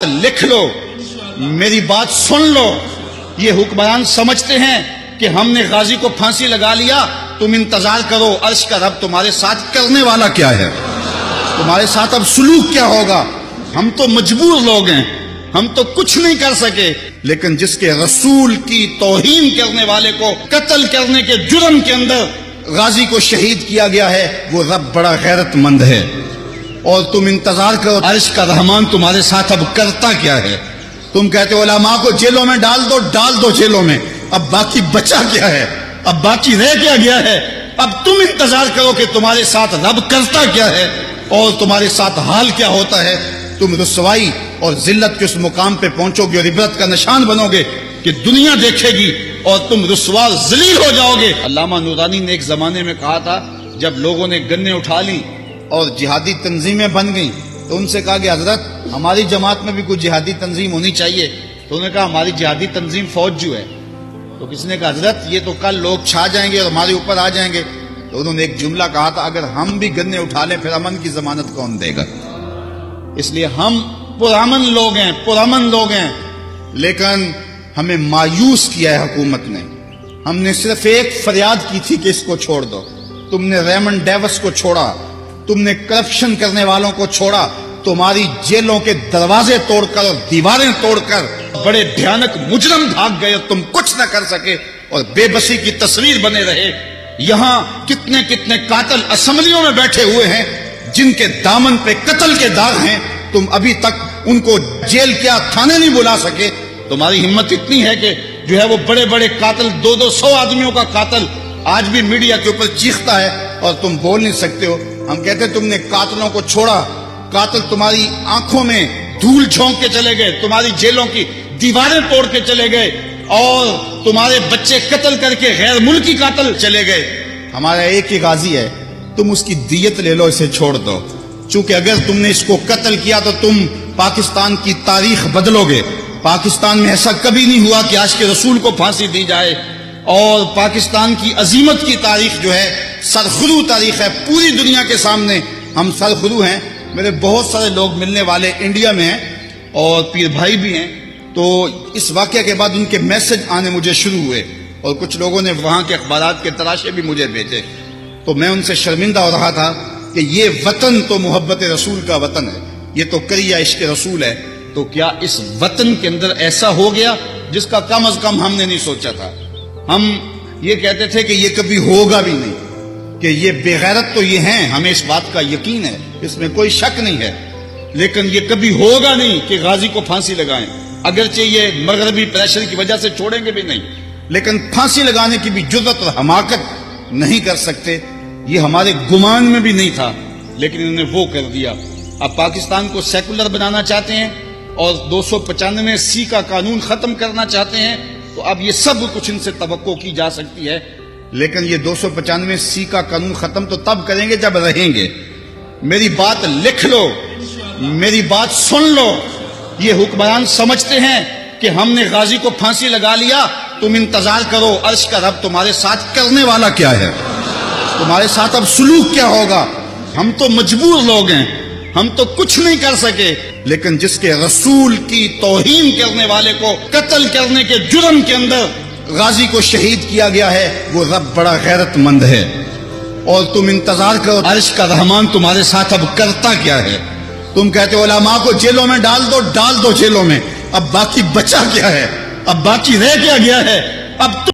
لکھ لو، میری بات سن لو۔ یہ حکمران سمجھتے ہیں کہ ہم نے غازی کو پھانسی لگا لیا، تم انتظار کرو عرش کا رب تمہارے ساتھ کرنے والا کیا ہے، تمہارے ساتھ اب سلوک کیا ہوگا۔ ہم تو مجبور لوگ ہیں، ہم تو کچھ نہیں کر سکے، لیکن جس کے رسول کی توہین کرنے والے کو قتل کرنے کے جرم کے اندر غازی کو شہید کیا گیا ہے، وہ رب بڑا غیرت مند ہے۔ اور تم انتظار کرو عرش کا رحمان تمہارے ساتھ اب کرتا کیا ہے۔ تم کہتے ہو علماء کو جیلوں میں ڈال دو جیلوں میں، اب باقی بچا کیا ہے، اب باقی رہ کیا گیا ہے۔ اب تم انتظار کرو کہ تمہارے ساتھ رب کرتا کیا ہے اور تمہارے ساتھ حال کیا ہوتا ہے۔ تم رسوائی اور ذلت کے اس مقام پہ پہنچو گے اور عبرت کا نشان بنو گے کہ دنیا دیکھے گی اور تم رسوا ذلیل ہو جاؤ گے۔ علامہ نورانی نے ایک زمانے میں کہا تھا، جب لوگوں نے گنیں اٹھا لی اور جہادی تنظیمیں بن گئیں تو ان سے کہا کہ حضرت ہماری جماعت میں بھی کوئی جہادی تنظیم ہونی چاہیے۔ تو انہوں نے کہا ہماری جہادی تنظیم فوج جو ہے۔ تو کسی نے کہا حضرت یہ تو کل لوگ چھا جائیں گے اور ہمارے اوپر آ جائیں گے۔ تو انہوں نے ایک جملہ کہا تھا، اگر ہم بھی گنے اٹھا لیں پھر امن کی ضمانت کون دے گا۔ اس لیے ہم پرامن لوگ ہیں، لیکن ہمیں مایوس کیا ہے حکومت نے۔ ہم نے صرف ایک فریاد کی تھی کہ اس کو چھوڑ دو۔ تم نے ریمنڈ ڈیوس کو چھوڑا، تم نے کرپشن کرنے والوں کو چھوڑا، تمہاری جیلوں کے دروازے توڑ کر اور دیواریں توڑ کر بڑے بھیانک مجرم بھاگ گئے اور تم کچھ نہ کر سکے اور بے بسی کی تصویر بنے رہے۔ یہاں کتنے قاتل اسمبلیوں میں بیٹھے ہوئے ہیں جن کے دامن پہ قتل کے داغ ہیں، تم ابھی تک ان کو جیل کیا تھانے نہیں بلا سکے۔ تمہاری ہمت اتنی ہے کہ جو ہے وہ بڑے قاتل 200 آدمیوں کا قاتل آج بھی میڈیا کے اوپر چیختا ہے اور تم بول نہیں سکتے ہو۔ ہم کہتے تم نے قاتلوں کو چھوڑا، قاتل تمہاری آنکھوں میں دھول جھونک کے چلے گئے، تمہاری جیلوں کی دیواریں توڑ کے چلے گئے اور تمہارے بچے قتل کر کے غیر ملکی قاتل چلے گئے۔ ہمارا ایک ہی غازی ہے، تم اس کی دیت لے لو، اسے چھوڑ دو۔ چونکہ اگر تم نے اس کو قتل کیا تو تم پاکستان کی تاریخ بدلو گے۔ پاکستان میں ایسا کبھی نہیں ہوا کہ آج کے رسول کو پھانسی دی جائے، اور پاکستان کی عظیمت کی تاریخ جو ہے سرخرو تاریخ ہے۔ پوری دنیا کے سامنے ہم سرخرو ہیں۔ میرے بہت سارے لوگ ملنے والے انڈیا میں ہیں اور پیر بھائی بھی ہیں، تو اس واقعہ کے بعد ان کے میسج آنے مجھے شروع ہوئے اور کچھ لوگوں نے وہاں کے اخبارات کے تراشے بھی مجھے بھیجے۔ تو میں ان سے شرمندہ ہو رہا تھا کہ یہ وطن تو محبت رسول کا وطن ہے، یہ تو کریا عشق رسول ہے، تو کیا اس وطن کے اندر ایسا ہو گیا جس کا کم از کم ہم نے نہیں سوچا تھا۔ ہم یہ کہتے تھے کہ یہ کبھی ہوگا بھی نہیں، کہ یہ بے غیرت تو یہ ہیں، ہمیں اس بات کا یقین ہے، اس میں کوئی شک نہیں ہے، لیکن یہ کبھی ہوگا نہیں کہ غازی کو پھانسی لگائیں۔ اگرچہ یہ مغربی پریشر کی وجہ سے چھوڑیں گے بھی نہیں، لیکن پھانسی لگانے کی بھی جرأت اور حماقت نہیں کر سکتے۔ یہ ہمارے گمان میں بھی نہیں تھا، لیکن انہوں نے وہ کر دیا۔ اب پاکستان کو سیکولر بنانا چاہتے ہیں اور 295C کا قانون ختم کرنا چاہتے ہیں، تو اب یہ سب کچھ ان سے توقع کی جا سکتی ہے، لیکن یہ 295C کا قانون ختم تو تب کریں گے جب رہیں گے۔ میری بات لکھ لو، میری بات سن لو۔ یہ حکمران سمجھتے ہیں کہ ہم نے غازی کو پھانسی لگا لیا، تم انتظار کرو عرش کا رب تمہارے ساتھ کرنے والا کیا ہے، تمہارے ساتھ اب سلوک کیا ہوگا۔ ہم تو مجبور لوگ ہیں، ہم تو کچھ نہیں کر سکے، لیکن جس کے رسول کی توہین کرنے والے کو قتل کرنے کے جرم کے اندر غازی کو شہید کیا گیا ہے، وہ رب بڑا غیرت مند ہے۔ اور تم انتظار کرو عرش کا رحمان تمہارے ساتھ اب کرتا کیا ہے۔ تم کہتے ہو علماء کو جیلوں میں ڈال دو جیلوں میں، اب باقی بچا کیا ہے، اب باقی رہ کیا گیا ہے۔ اب